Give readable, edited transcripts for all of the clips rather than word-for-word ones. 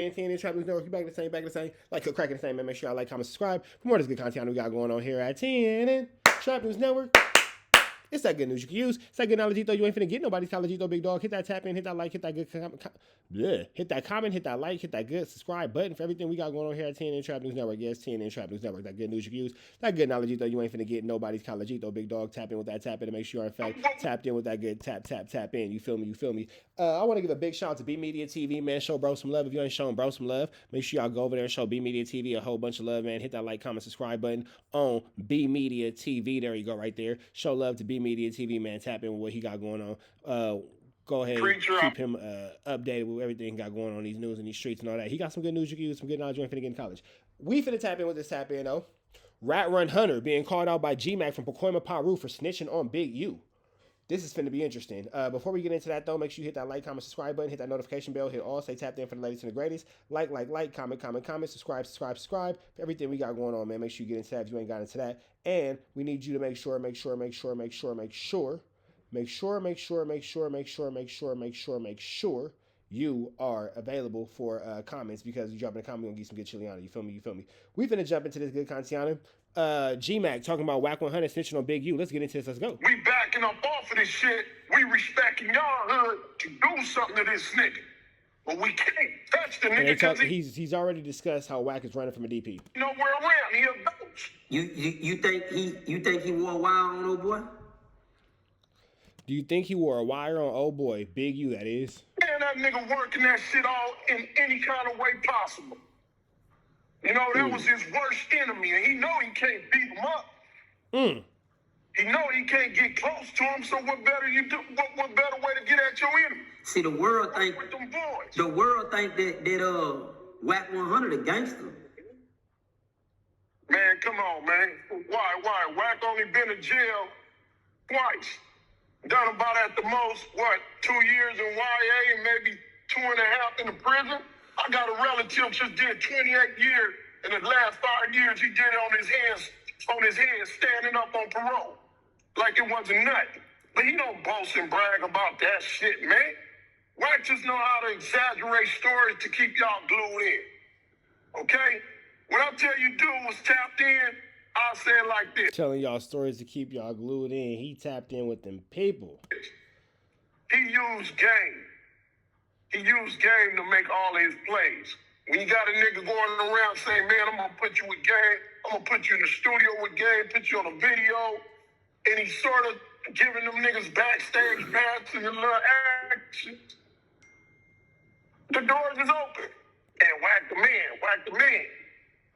TNT Trap News Network, back the same. Like, cracking the same, man. Make sure y'all like, comment, subscribe for more of this good content we got going on here at TNT Trap News Network. It's that good news you can use. It's that good knowledge, though. You ain't finna get nobody's college, though, big dog. Hit that tap in, hit that like, hit that good hit that comment, hit that like, hit that good subscribe button for everything we got going on here at TNN Trap News Network. Yes, TNN Trap News Network. That good news you can use. That good knowledge, though. You ain't finna get nobody's college, though, big dog. Tap in with that tap in to make sure, in fact, tapped in with that good tap in. You feel me? You feel me? I want to give a big shout out to B Media TV, man. Show bro some love. If you ain't showing bro some love, make sure y'all go over there and show B Media TV a whole bunch of love, man. Hit that like, comment, subscribe button on B Media TV. There you go, right there. Show love to B Media TV, man. Tap in with what he got going on. Go ahead and keep him updated with everything he got going on these news and these streets and all that. He got some good news you can use, some good knowledge you ain't finna get in college. We finna tap in with this tap in, though. Rat Run Hunter being called out by G-Mac from Pacoima, Peru for snitching on Big U. This is finna be interesting. Before we get into that, though, make sure you hit that like, comment, subscribe button, hit that notification bell, hit all, say tapped in for the latest and the greatest. Like, comment, subscribe for everything we got going on, man. Make sure you get into that if you ain't got into that. And we need you to make sure you are available for comments, because you dropping a comment, we're gonna get some good chili on it. You feel me? We finna jump into this good content. G-Mac talking about WACK 100 snitching on Big U. Let's get into this. Let's go. We backing up off of this shit. We respecting y'all hood to do something to this nigga. But we can't touch the nigga because he's already discussed how WACK is running from a DP. Nowhere around. He a ghost. You think he wore a wire on old boy? Do you think he wore a wire on old boy? Big U, that is. Man, that nigga working that shit all in any kind of way possible. You know, that was his worst enemy, and he know he can't beat him up. He know he can't get close to him, so what better you do? What better way to get at your enemy? See, the world think with them boys. The world think that WACK 100 a gangster. Man, come on, man. Why? WACK only been in jail twice. Done about at the most, 2 years in YA and maybe 2.5 in the prison. I got a relative just did 28 years, and the last 5 years he did it on his head, standing up on parole. Like it wasn't nothing. But he don't boast and brag about that shit, man. WACK just know how to exaggerate stories to keep y'all glued in. Okay? What I tell you do was tapped in, I'll say it like this. Telling y'all stories to keep y'all glued in. He tapped in with them people. He used game. He used game to make all his plays. When you got a nigga going around saying, man, I'm going to put you with game, I'm going to put you in the studio with game, put you on a video, and he's sort of giving them niggas backstage passes and little action. The doors is open. And WACK the man.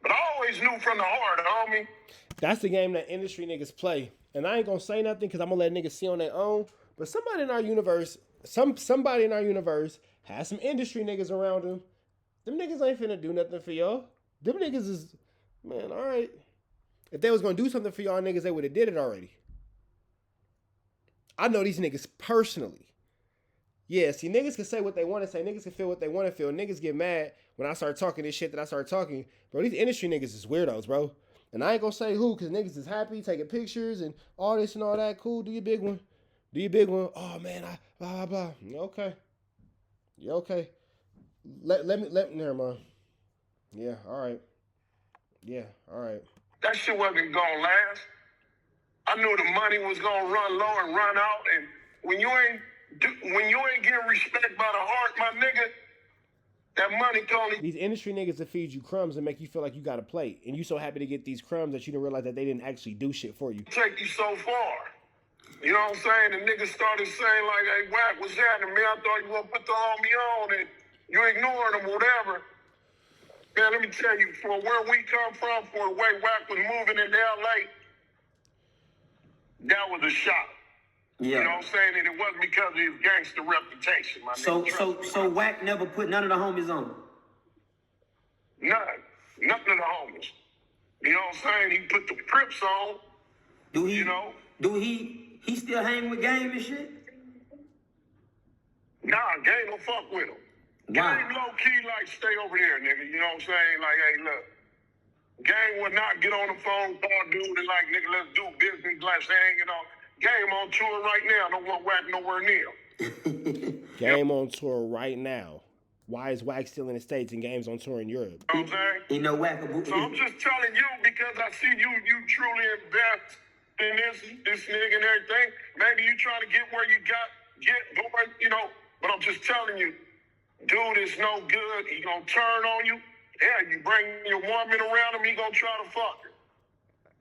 But I always knew from the heart, homie. That's the game that industry niggas play. And I ain't going to say nothing because I'm going to let niggas see on their own. But somebody in our universe, somebody in our universe has some industry niggas around them. Them niggas ain't finna do nothing for y'all. Them niggas is, man, all right. If they was gonna do something for y'all niggas, they would have did it already. I know these niggas personally. Yeah, see, niggas can say what they want to say. Niggas can feel what they want to feel. Niggas get mad when I start talking this shit that I start talking. Bro, these industry niggas is weirdos, bro. And I ain't gonna say who, because niggas is happy, taking pictures and all this and all that. Cool, do your big one. Oh, man, blah, blah. Okay. Yeah, okay. Let me, never mind. Yeah, all right. Yeah, all right. That shit wasn't gonna last. I knew the money was gonna run low and run out, and when you ain't getting respect by the heart, my nigga, that money can only... These industry niggas that feed you crumbs and make you feel like you got a plate, and you so happy to get these crumbs that you didn't realize that they didn't actually do shit for you. Take you so far. You know what I'm saying? The niggas started saying like, hey, WACK, what's happening, man? I thought you were gonna put the homie on, and you ignored him, whatever. Man, let me tell you, for where we come from, for the way WACK was moving in LA, that was a shock. Yeah. You know what I'm saying? And it wasn't because of his gangster reputation, my nigga. So WACK never put none of the homies on? None of the homies. You know what I'm saying? He put the Crips on. Do he? You know? Do he still hang with Game and shit? Nah, Game don't fuck with him. Wow. Game low key like stay over there, nigga. You know what I'm saying? Like, hey, look. Game would not get on the phone, call dude, and like, nigga, let's do business, let's hang, you know. Game on tour right now. Don't want WACK nowhere near. Game on tour right now. Why is WACK still in the States and Game's on tour in Europe? You know what I'm saying? You know, WACK. So I'm just telling you because I see you truly invest in this nigga and everything. Maybe you trying to get where you get going, you know. But I'm just telling you, dude is no good. He gonna turn on you. Yeah, you bring your woman around him, he gonna try to fuck her.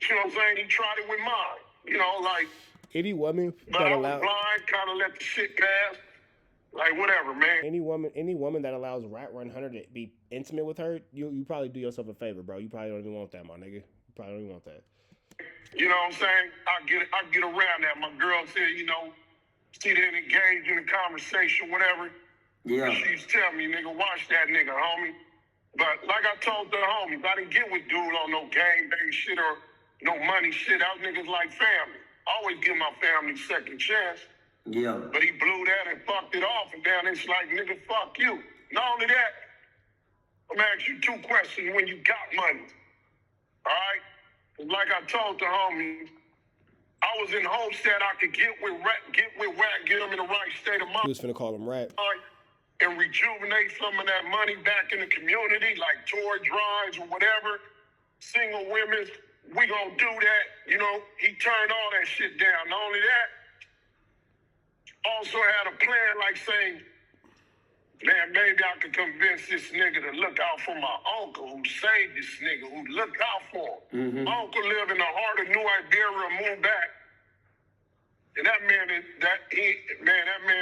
You know what I'm saying? He tried it with mine. You know, like. Any woman But that I was allows blind, kind of let the shit pass. Like whatever, man. any woman that allows Rat Run Hunter to be intimate with her, you probably do yourself a favor, bro. You probably don't even want that, my nigga. You probably don't even want that. You know what I'm saying? I get around that. My girl said, you know, she didn't engage in the conversation, whatever. Yeah. She's telling me, nigga, watch that nigga, homie. But like I told the homies, I didn't get with dude on no gang bang shit or no money shit. Our niggas like family. I always give my family second chance. Yeah. But he blew that and fucked it off, and then it's like, nigga, fuck you. Not only that, I'm gonna ask you two questions when you got money. All right? Like I told the homies, I was in hopes that I could get with WACK, get him in the right state of He mind, was finna call him Rat. and rejuvenate some of that money back in the community, like tour drives or whatever. Single women, we gonna do that. You know, he turned all that shit down. Not only that, also had a plan like saying, man, maybe I could convince this nigga to look out for my uncle who saved this nigga, who looked out for him. My uncle lived in the heart of New Iberia, moved back. And that man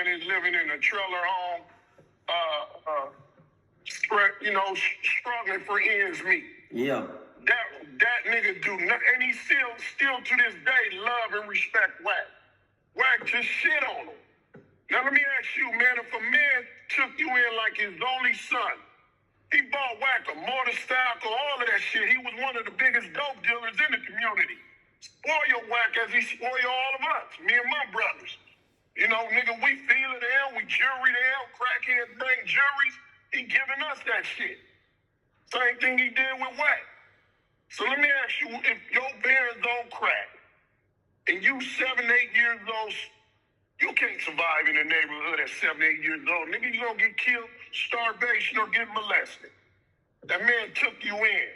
is living in a trailer home, struggling for ends meet. Yeah. That nigga do nothing, and he still to this day love and respect WACK. WACK just shit on him. Now let me ask you, man, if a man took you in like his only son, he bought WACK a motorcycle, all of that shit. He was one of the biggest dope dealers in the community. Spoil WACK as he spoil all of us, me and my brothers. You know, nigga, we feel it there, we jury there, crackheads bring juries. He giving us that shit. Same thing he did with WACK. So let me ask you, if your parents don't crack, and you 7, 8 years old, you can't survive in the neighborhood at 7, 8 years old. Nigga, you gonna get killed, starvation, or get molested. That man took you in,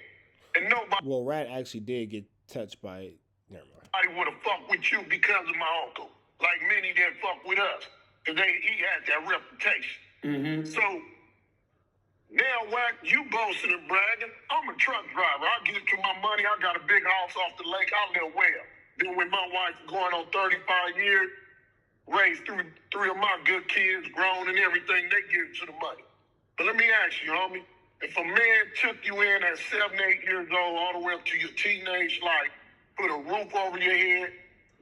and nobody Well, Rat actually did get touched by it. Never mind. would have fucked with you because of my uncle. Like many didn't fuck with us, because he had that reputation. So, now, WACK, you boasting and bragging. I'm a truck driver. I get to my money. I got a big house off the lake. I live well. Been with my wife going on 35 years. Raised three of my good kids, grown and everything. They give to the money. But let me ask you, homie. If a man took you in at 7, 8 years old, all the way up to your teenage life, put a roof over your head,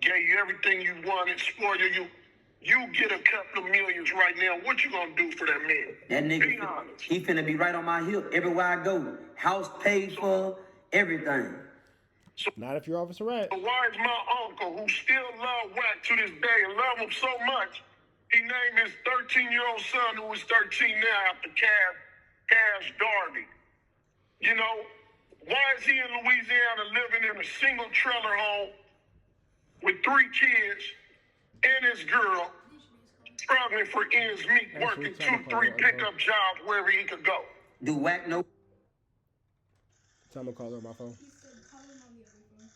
gave you everything you wanted, spoiled you get a couple of millions right now, what you gonna do for that man? That Be nigga, honest. he finna be right on my hip everywhere I go. House paid for, everything. Not if you're Officer Rat. But why is my uncle, who still love WACK to this day and love him so much, he named his 13-year-old son, who is 13 now, after Cash Darby? You know, why is he in Louisiana living in a single trailer home with 3 kids and his girl, struggling for ends meet, working 2, 3 pickup jobs wherever he could go? Do WACK know? Tell him to call her on my phone.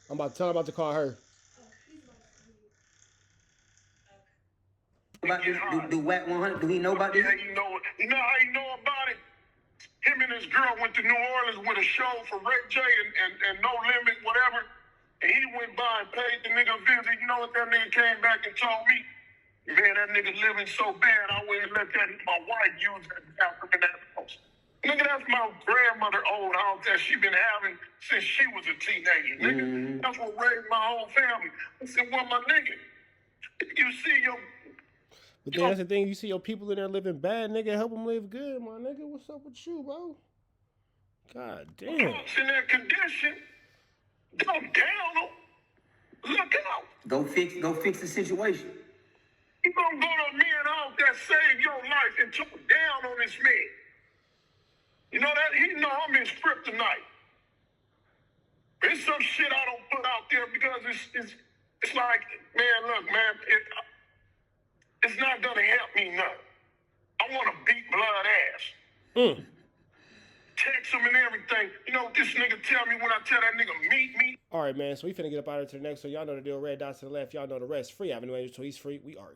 I'm about to call her. Do WACK 100? Do he know about this? Yeah, you know how you know about it? Him and his girl went to New Orleans with a show for Ray J and No Limit, whatever. And he went by and paid the nigga a visit. You know what that nigga came back and told me? Man, that nigga living so bad, I wouldn't let my wife use that bathroom in that house. Nigga, that's my grandmother old house that she been having since she was a teenager. Nigga, that's what raised my whole family. I said, well, my nigga, you see your... But then that's the thing. You see your people in there living bad, nigga. Help them live good, my nigga. What's up with you, bro? God damn. folks in that condition, don't down them. Look out. Go fix the situation. You gonna go to a man house that saved your life and took down on this man. You know that he know I'm in script tonight. There's some shit I don't put out there because it's like, man, look, man, it's not gonna help me none. I want to beat blood ass. Text him and everything. You know what this nigga tell me when I tell that nigga meet me? All right, man. So we finna get up out of here to the next. So y'all know the deal. Red dots to the left. Y'all know the rest. Free Avenue Angel. So he's free. We are